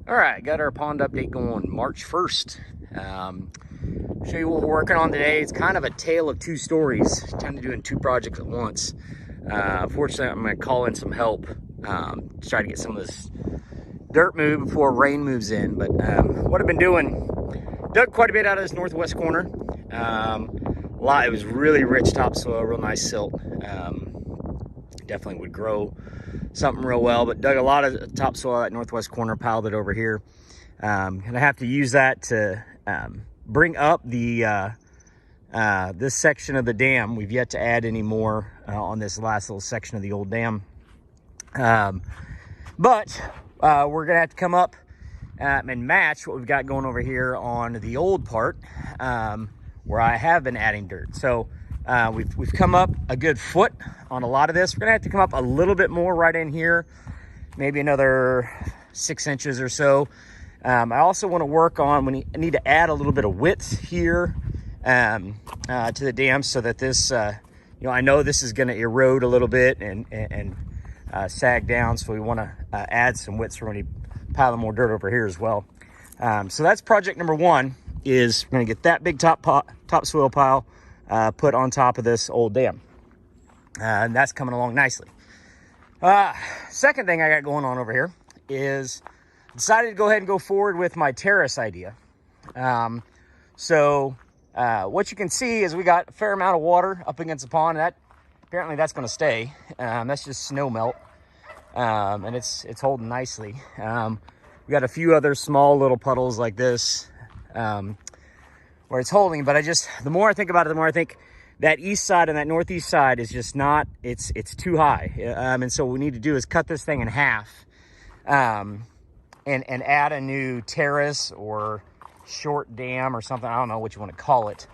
All right, got our pond update going March 1st. Show you what we're working on today. It's kind of a tale of two stories, trying to do in two projects at once. Fortunately, I'm going to call in some help to try to get some of this dirt moved before rain moves in. But what I've been doing, dug quite a bit out of this northwest corner. It was really rich topsoil, real nice silt. Definitely would grow something real well, but dug a lot of topsoil at northwest corner, piled it over here. And I have to use that to bring up the this section of the dam. We've yet to add any more on this last little section of the old dam. But we're gonna have to come up and match what we've got going over here on the old part, where I have been adding dirt. So we've come up a good foot on a lot of this. We're gonna have to come up a little bit more right in here, maybe another 6 inches or so. I also want to work on I need to add a little bit of width here to the dam, so that this, I know this is going to erode a little bit and sag down. So we want to add some width, so we're going to pile more dirt over here as well. So that's project number one. Is we're going to get that big topsoil pile put on top of this old dam, and that's coming along nicely. Second thing I got going on over here is decided to go ahead and go forward with my terrace idea. What you can see is we got a fair amount of water up against the pond. Apparently that's going to stay. That's just snow melt, and it's holding nicely. We got a few other small little puddles like this where it's holding, but the more I think about it, the more I think that east side and that northeast side is just not, it's too high. And so what we need to do is cut this thing in half, and add a new terrace or short dam or something. I don't know what you want to call it.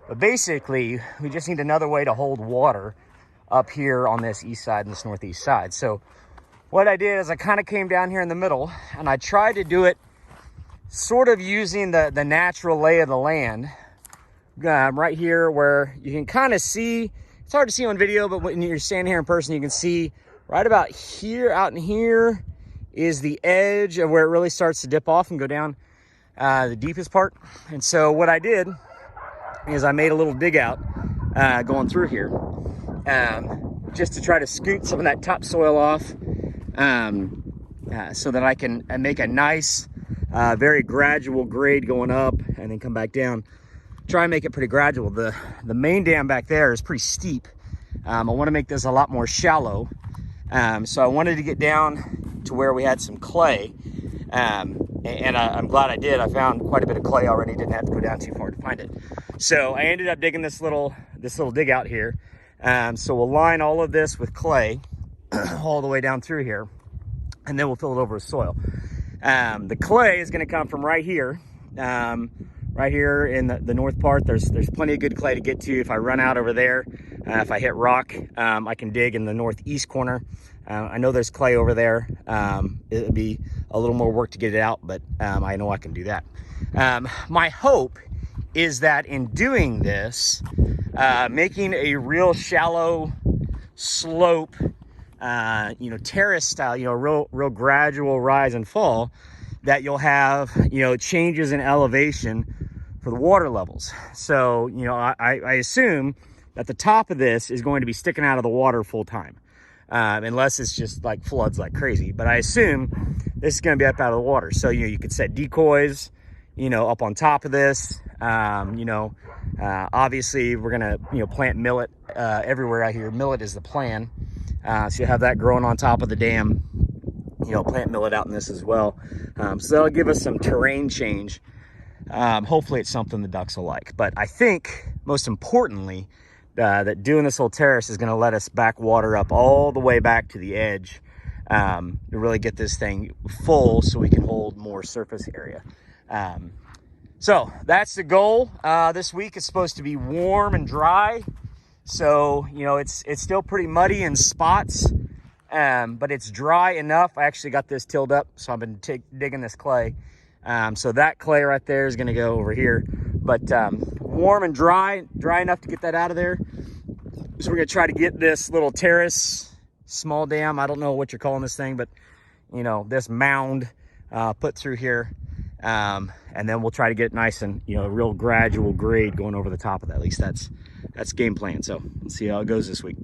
But basically, we just need another way to hold water up here on this east side and this northeast side. So what I did is I kind of came down here in the middle, and I tried to do it sort of using the natural lay of the land. Right here where you can kind of see, it's hard to see on video, but when you're standing here in person, you can see right about here, out in here, is the edge of where it really starts to dip off and go down the deepest part. And so what I did is I made a little dig out going through here, just to try to scoot some of that topsoil off, so that I can make a nice, very gradual grade going up and then come back down. Try and make it pretty gradual. The main dam back there is pretty steep. I want to make this a lot more shallow. So I wanted to get down to where we had some clay, and I'm glad I did. I found quite a bit of clay already. Didn't have to go down too far to find it. So I ended up digging this little dig out here. So we'll line all of this with clay all the way down through here, and then we'll fill it over with soil. The clay is going to come from right here. Right here in the north part, there's plenty of good clay to get to. If I run out over there, if I hit rock, I can dig in the northeast corner. I know there's clay over there. It'll be a little more work to get it out, but I know I can do that. My hope is that in doing this, making a real shallow slope, terrace style, real gradual rise and fall, that you'll have, changes in elevation for the water levels. So, I assume that the top of this is going to be sticking out of the water full time, unless it's just like floods like crazy. But I assume this is going to be up out of the water. So, you could set decoys, up on top of this. Obviously we're going to, plant millet everywhere out here. Millet is the plan. So you have that growing on top of the dam. Plant millet out in this as well. So that'll give us some terrain change. Hopefully it's something the ducks will like. But I think most importantly, that doing this little terrace is going to let us back water up all the way back to the edge, to really get this thing full so we can hold more surface area. So that's the goal. This week is supposed to be warm and dry. So, it's still pretty muddy in spots. But it's dry enough. I actually got this tilled up, so I've been digging this clay. So that clay right there is going to go over here. But warm and dry enough to get that out of there. So we're going to try to get this little terrace, small dam. I don't know what you're calling this thing, but this mound put through here. And then we'll try to get it nice and, you know, a real gradual grade going over the top of that. At least that's game plan. So let's see how it goes this week.